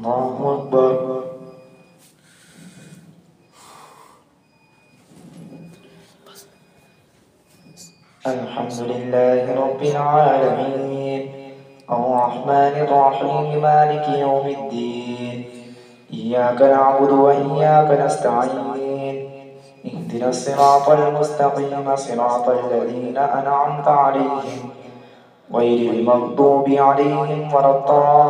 الله أكبر. الحمد لله رب العالمين الرحمن الرحيم مالك يوم الدين إياك نعبد وإياك نستعين اهدنا الصراط المستقيم صراط الذين أنعمت عليهم غير المغضوب عليهم ولا الضالين.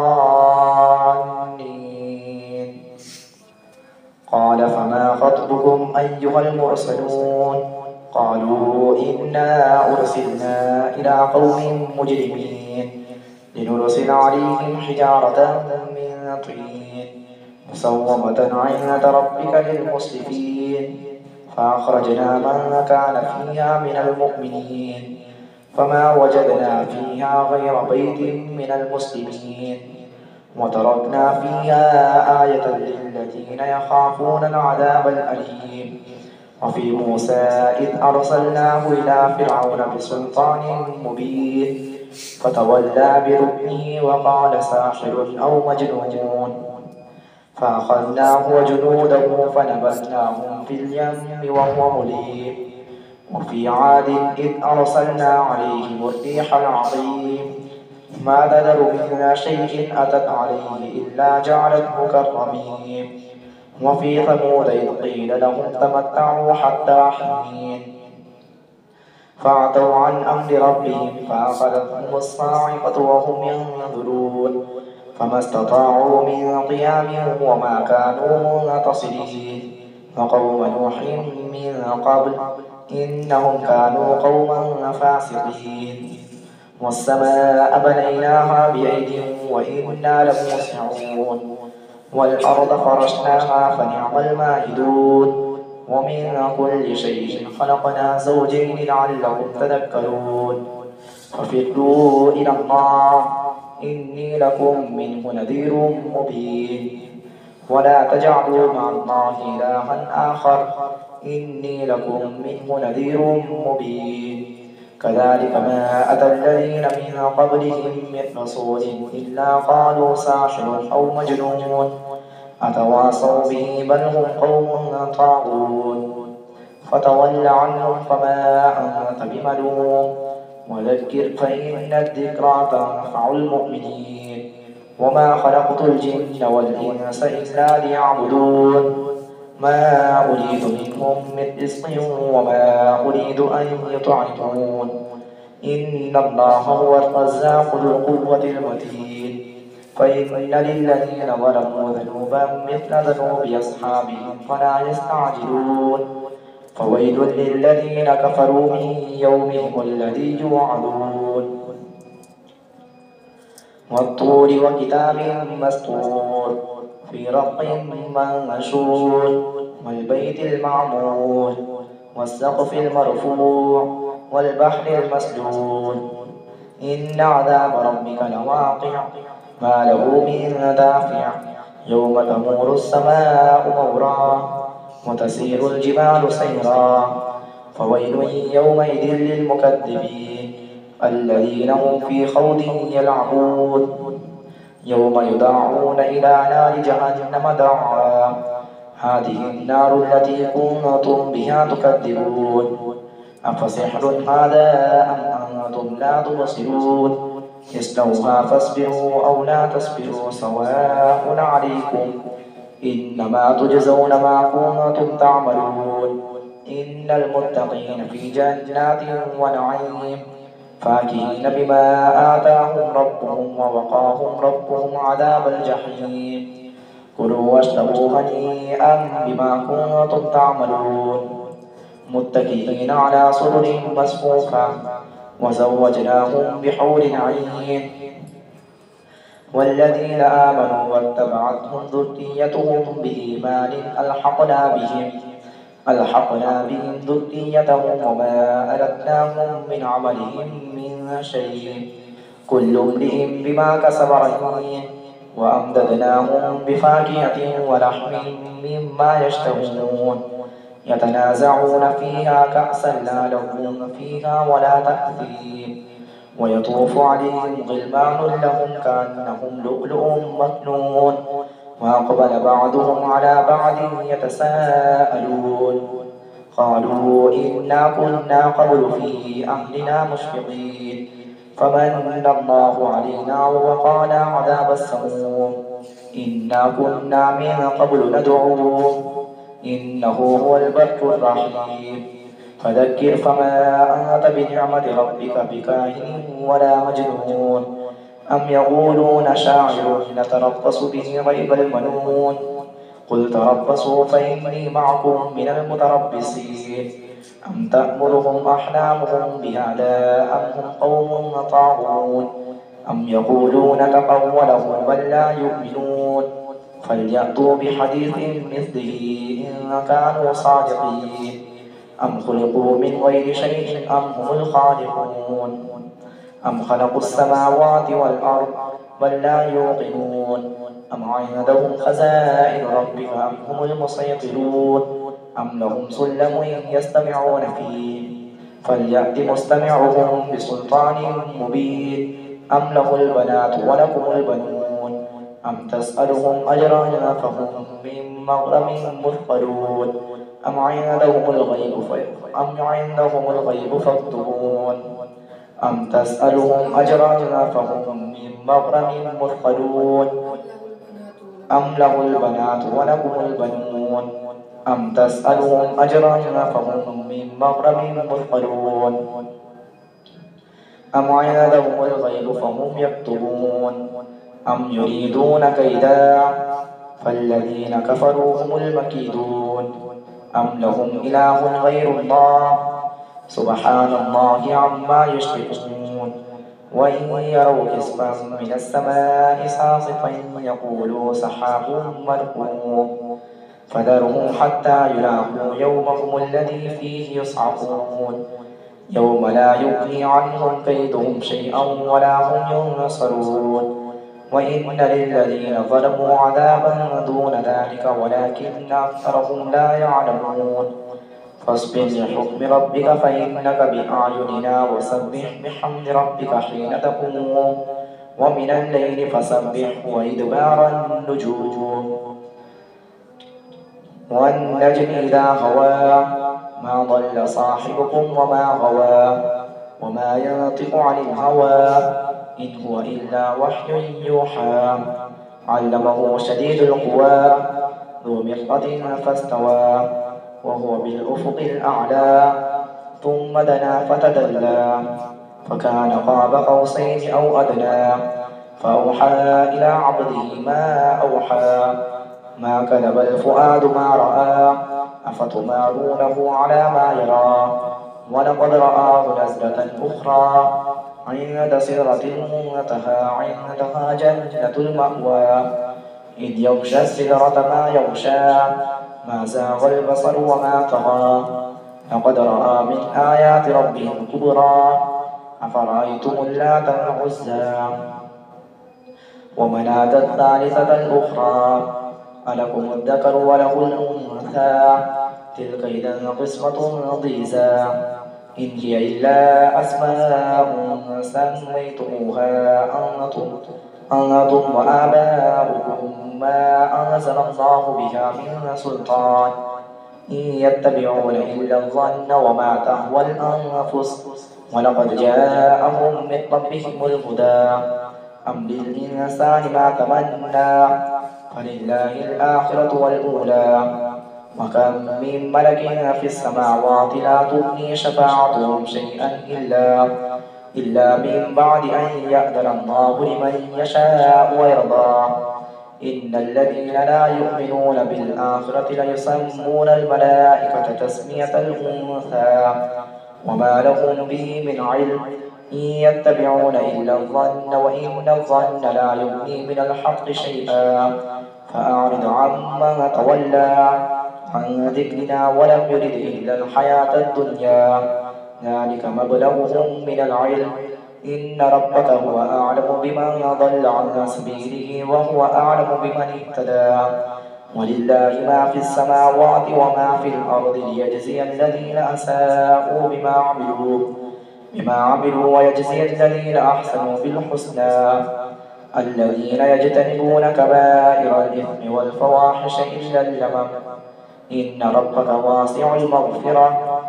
قال فما خطبكم أيها المرسلون قالوا إنا أرسلنا إلى قوم مجرمين لنرسل عليهم حجارة من طين مسومة عند ربك للمسرفين فأخرجنا من كان فيها من المؤمنين فما وجدنا فيها غير بيت من المسلمين وتركنا فيها آية للذين يخافون العذاب الأليم. وفي موسى إذ أرسلناه إلى فرعون بسلطان مبين فتولى بركنه وقال ساحر أو مجنون فأخذناه وجنوده فنبذناهم في اليم وهو مليم. وفي عاد إذ أرسلنا عليهم الريح العظيم ما تذر من شيء أتت عليه إلا جعلته كالرميم. وفي ثمود إذ قيل لهم تمتعوا حتى حين فعتوا عن أمر ربهم فأخذتهم الصاعقة وهم ينظرون فما استطاعوا من قيام وما كانوا منتصرين. وقوم نوح من قبل إنهم كانوا قوما فاسقين. والسماء بنيناها بأيد وإنا لموسعون والأرض فرشناها فنعم الماهدون. ومن كل شيء خلقنا زوجين لعلكم تذكرون. ففروا إلى الله إني لكم منه نذير مبين. ولا تجعلوا مع الله إلها آخر إني لكم منه نذير مبين. كذلك ما أتى الذين من قبلهم من رسول إلا قالوا ساحر أو مجنون أتواصوا به بل هم قوم طاغون. فتول عنهم فما أنت بملوم وذكر فإن الذكرى تنفع المؤمنين. وما خلقت الجن والإنس إلا ليعبدون ما أريد منهم من رزق وما أريد أن يطعمون إن الله هو الرزاق ذو القوة المتين. فإن للذين ظلموا ذنوبا مثل ذنوب أصحابهم فلا يستعجلون. فويل للذين كفروا من يومهم الذي يوعدون. والطور وكتاب مسطور في رق منشور والبيت المعمور والسقف المرفوع والبحر المسجور إن عذاب ربك لواقع ما له من دافع يوم تمور السماء مورا وتسير الجبال سيرا. فويل يومئذ للمكذبين الذين هم في خوض يلعبون. يوم يدعون إلى نار جهنم دعا هذه النار التي كنتم بها تكذبون أفسحر هذا أم أنتم لا تبصرون اصلوها فاصبروا أو لا تصبروا سواء عليكم إنما تجزون ما كنتم تعملون. إن المتقين في جنات ونعيم فاكهين بما آتاهم ربهم ووقاهم ربهم عذاب الجحيم. كلوا واشربوا هنيئا بما كنتم تعملون متكئين على سرر مصفوفة وزوجناهم بحور عين. والذين آمنوا واتبعتهم ذريتهم بإيمان ألحقنا بهم ذريتهم وما ألتناهم من عملهم من شيء كل امرئ بما كسب رهين. وأمددناهم بفاكهة ولحم مما يشتهون يتنازعون فيها كأسا لا لهم فيها ولا تأثيم. ويطوف عليهم غلمان لهم كأنهم لؤلؤ مكنون وأقبل بعضهم على بعض يتساءلون قالوا إنا كنا قبل في أهلنا مشفقين فمن الله علينا ووقانا عذاب السموم إنا كنا من قبل ندعوه إنه هو البر الرحيم فذكر فما أنت بنعمة ربك بكاهن ولا مجنون أم يقولون شاعر نتربص به ريب المنون قل تربصوا فإني معكم من المتربصين أم تأمرهم أحلامهم بهذا أم هم قوم طاغون أم يقولون تقوله بل لا يؤمنون فليأتوا بحديث مثله إن كانوا صادقين أم خلقوا من غير شيء أم هم الخالقون أم خلقوا السماوات والأرض بل لا يوقنون أم عندهم خزائن ربك أم هم المسيطرون أم لهم سلم يستمعون فيه فليأت مستمعهم بسلطان مبين أم له البنات ولكم البنون أم تسألهم أجرا فهم من مغرم مثقلون أم عندهم الغيب فاكتبون أم تسألهم أجرا فهم من مغرم مثقلون أم له البنات ولكم البنون أم تسألهم أجرا فهم من مغرم مثقلون أم عندهم الغيب فهم يكتبون أم يريدون كيدا فالذين كفروا هم المكيدون أم لهم إله غير الله سبحان الله عما يشركون وإن يروا كسفا من السماء ساقطا يقولوا سحاب مركوم فذرهم حتى يلاقوا يومهم الذي فيه يصعقون يوم لا يغني عنهم كيدهم شيئا ولا هم ينصرون وإن للذين ظلموا عذابا دون ذلك ولكن أكثرهم لا يعلمون فاصبر لحكم ربك فإنك بأعيننا وسبح بحمد ربك حين تقوم ومن الليل فسبح وإدبار النجوم والنجم إذا هوى ما ضل صاحبكم وما غوى وما ينطق عن الهوى إن هو إلا وحي يوحى علمه شديد القوى ذو مرة فاستوى وهو بالأفق الأعلى ثم دنا فتدلى فكان قاب قوسين أو أدنى فأوحى إلى عبده ما أوحى ما كذب الفؤاد ما رأى أفتمارونه على ما يرى ولقد رآه نزلة أخرى عند سدرة المنتهى عندها جنة المأوى إذ يغشى السدرة ما يغشى ما زاغ البصر وما طغى لقد رأى من آيات ربه الكبرى أفرأيتم اللات والعزى ومناة الثالثة الأخرى ألكم الذكر وله الأنثى تلك إذا قسمة ضيزى إن هي إلا أسماء سميتموها أنتم وآباؤكم ما أنزل الله بها من سلطان إن يتبعون إلا الظن وما تهوى الأنفس ولقد جاءهم من ربهم الهدى أم للإنسان ما تمنى فلله الآخرة والأولى وكم من ملك في السماوات لا تغني شفاعتهم شيئا إلا من بعد أن يأذن الله لمن يشاء ويرضى إن الذين لا يؤمنون بالآخرة ليسمون الملائكة تسمية الأنثى وما لهم به من علم إن يتبعون إلا الظن وإن الظن لا يغني من الحق شيئا فأعرض عمن تولى عن ذكرنا ولم يرد إلا الحياة الدنيا ذلك مبلغهم من العلم إن ربك هو أعلم بمن ضل عن سبيله وهو أعلم بمن اهتدى ولله ما في السماوات وما في الأرض ليجزي الذين أساءوا بما عملوا ويجزي الذين أحسنوا بالحسنى الذين يجتنبون كبائر الإثم والفواحش إلا اللمم إن ربك واسع المغفرة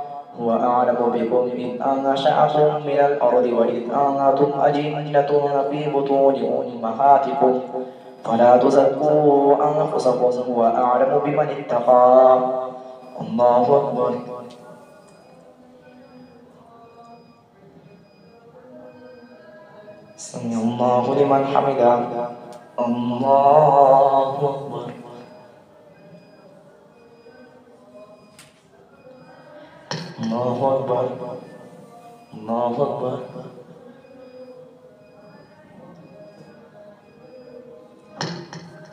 هو أعلم بكم إذ أنشأكم من الأرض وإذ أنتم أجنة في بطون أمهاتكم فلا تزكوا أنفسكم هو أعلم بمن اتقى. الله أكبر. سمع الله لمن حمده. الله أكبر. الله أكبر. الله أكبر.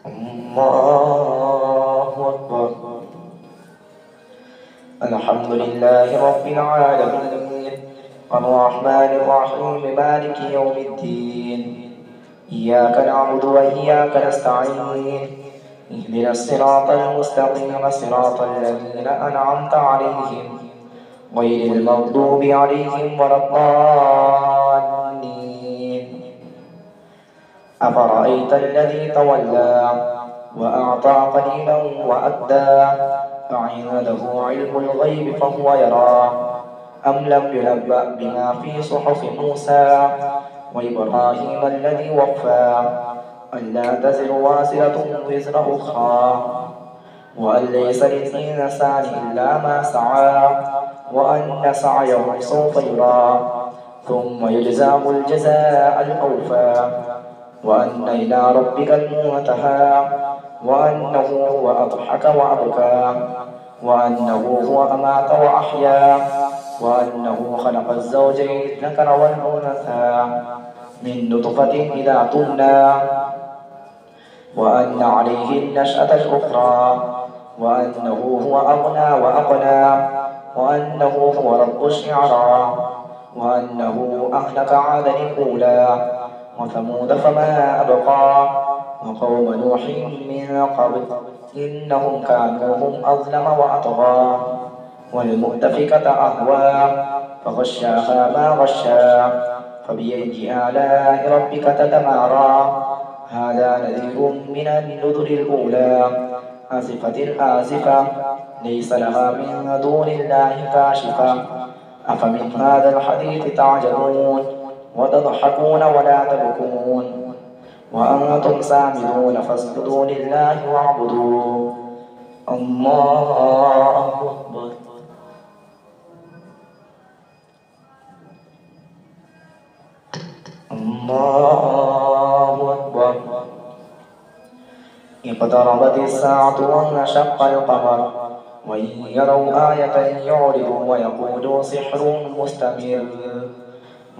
الله أكبر. الحمد لله رب العالمين الرحمن الرحيم مالك يوم الدين إياك نعبد وإياك نستعين اهدنا الصراط المستقيم صراط الذين أنعمت عليهم غير المغضوب عليهم ولا الضالين. أفرأيت الذي تولى وأعطى قليلا وأدى أعنده علم الغيب فهو يرى أم لم ينبأ بما في صحف موسى وإبراهيم الذي وفى ألا تزر وازرة وزر أخرى وأن ليس للإنسان إلا ما سعى وأن سعيه سوف يرى ثم يجزاه الجزاء الأوفى وأن إلى ربك المنتهى وأنه هو أضحك وأبكى وأنه هو أمات وأحيا وأنه خلق الزوجين الذكر والأنثى من نطفة إذا تمنى وأن عليه النشأة الأخرى وأنه هو أغنى وأقنى وأنه هو رب الشعرى وأنه أهلك عادا الأولى وثمود فما أبقى وقوم نوح من قبل إنهم كانوا هم أظلم وأطغى والمؤتفكة أهوى فغشاها ما غشا فبأي آلاء ربك تتمارى هذا نذير من النذر الأولى آزفت الآزفة ليس لها من دون الله كاشفة أفمن هذا الحديث تعجبون وتضحكون ولا تبكون وأنتم سامدون فاسجدوا لله واعبدوا. الله أكبر. الله أكبر. اقتربت الساعة وانشق القمر وإن يروا آية يعرضوا ويقولوا سحر مستمر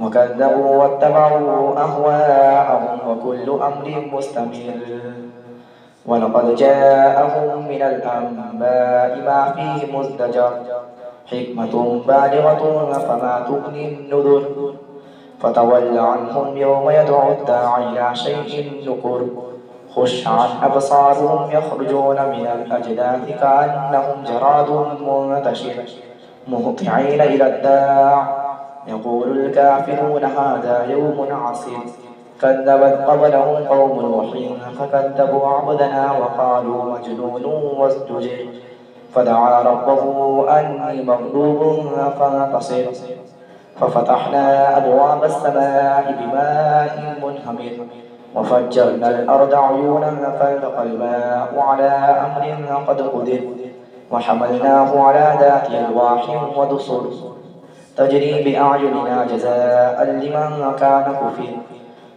وكذبوا واتبعوا أهواءهم وكل أمر مستمر ولقد جاءهم من الأنباء ما فيه مزدجر حكمة بالغة فما تغني النذر فتول عنهم يوم يدعو الداعي إلى شيء نكر خش عن أبصارهم يخرجون من الأجداث كأنهم جراد منتشر مهطعين إلى الداع يقول الكافرون هذا يوم عسير كذبت قبلهم قوم نوح فكذبوا عبدنا وقالوا مجنون وازدجر فدعا ربه أني مغلوب فانتصر ففتحنا أبواب السماء بماء منهمر وفجرنا الأرض عيونا فالتقى الماء على أمر قد قدر وحملناه على ذات ألواح ودسر تجري بأعيننا جزاء لمن كان كفر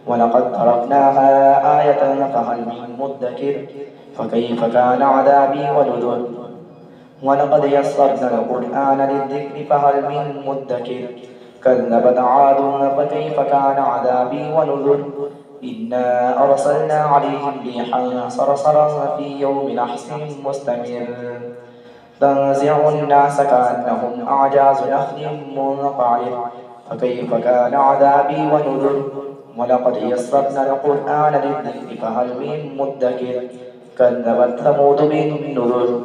ولقد تركناها آية فهل من مدكر فكيف كان عذابي ونذر ولقد يسرنا القرآن للذكر فهل من مدكر كذبت عاد فكيف كان عذابي ونذر إنا أرسلنا عليهم ريحا صرصرا في يوم نحس مستمر تنزع الناس كأنهم أعجاز نخل منقعر فكيف كان عذابي ونذر ولقد يسرنا القرآن للذكر فهل من مدكر كذبت ثمود بالنذر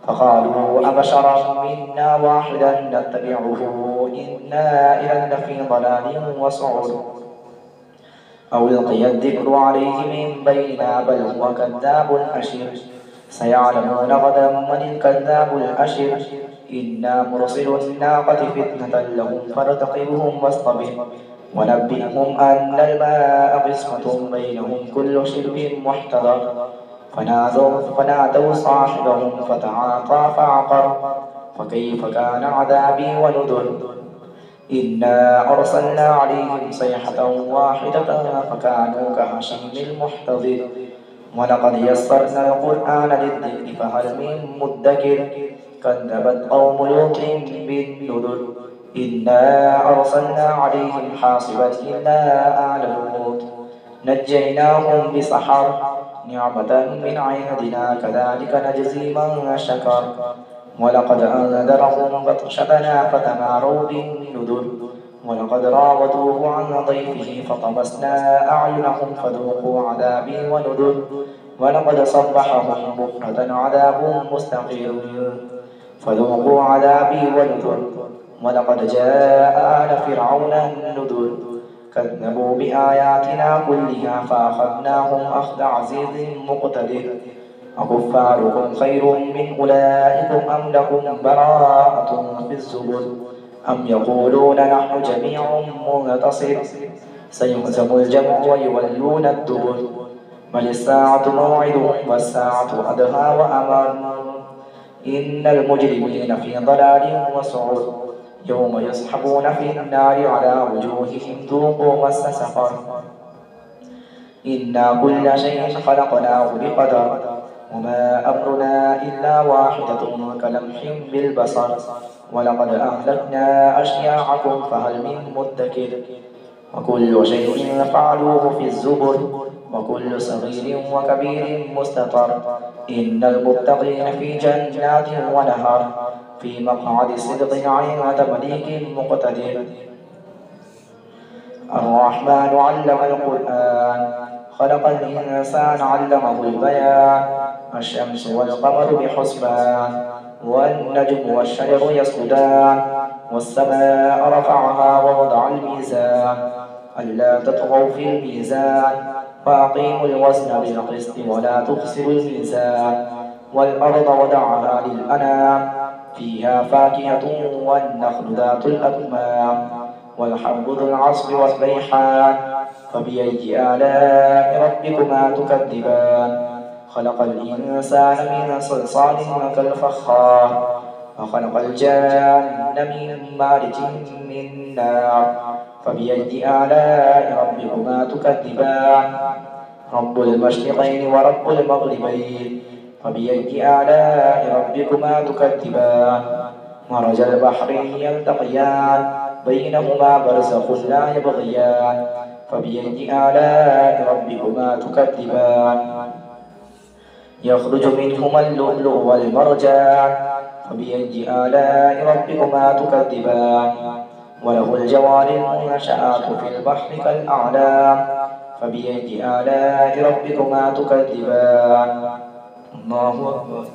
فقالوا أبشرا منا واحدا نتبعه إنا إذا لفي ضلال وسعر أو ألقي الذكر عليه من بيننا بل هو كذاب أشر سيعلمون غدا من الكذاب الأشر إنا مرسل الناقة فتنة لهم فارتقبهم واصطبر ونبئهم أن الماء قسمة بينهم كل شرب محتضر فنادوا صاحبهم فتعاطى فعقر فكيف كان عذابي ونذر إنا أرسلنا عليهم صيحة واحدة فكانوا كهشيم المحتضر ولقد يسرنا القرآن للذكر فهل من مدكر كذبت قوم لوط بالنذر إنا أرسلنا عليهم حاصبا إلا آل لوط نجيناهم بسحر نعمة من عندنا كذلك نجزي من شكر ولقد أنذرهم بطشتنا فتماروا بالنذر ولقد راودوه عن ضيفه فطمسنا أعينهم فذوقوا عذابي ونذر ولقد صبحهم بكرة عذاب مستقيم فذوقوا عذابي ونذر ولقد جاء آل فرعون النذر كذبوا بآياتنا كلها فأخذناهم أخذ عزيز مقتدر أكفاركم خير من أولئكم أم لكم براءة في الزبر أم يقولون نحن جميع منتصر سيهزم الجمع ويولون الدبر بل الساعة موعدهم والساعة أدهى وأمر إن المجرمين في ضلال وسعر يوم يسحبون في النار على وجوههم ذوقوا مس سقر إنا كل شيء خلقناه بقدر وما أمرنا إلا واحدة كلمح بالبصر ولقد أهلكنا أشياعكم فهل من مدكر وكل شيء فعلوه في الزبر وكل صغير وكبير مستطر إن المتقين في جنات ونهر في مقعد صدق عند مليك مقتدر الرحمن علم القرآن خلق الإنسان علمه البيان الشمس والقمر بحسبان والنجم والشجر يسجدان والسماء رفعها ووضع الميزان ألا تطغوا في الميزان وأقيموا الوزن بالقسط ولا تخسروا الميزان والأرض وضعها للأنام فيها فاكهة والنخل ذات الأكمام والحب ذو العصف والريحان فبأي آلاء ربكما تكذبان خلق الإنسان من صلصال كالفخار وخلق الجان من مارج من نار فبأي آلاء ربكما تكذبان رب المشرقين ورب المغربين فبأي آلاء ربكما تكذبان مرج البحرين يلتقيان بينهما برزخ لا يبغيان فبأي آلاء ربكما تكذبان يخرج منهما اللؤلؤ والمرجان فبأي آلاء ربكما تكذبان وله الجوار المنشآت في البحر كالأعلام فبأي آلاء ربكما تكذبان الله أكبر.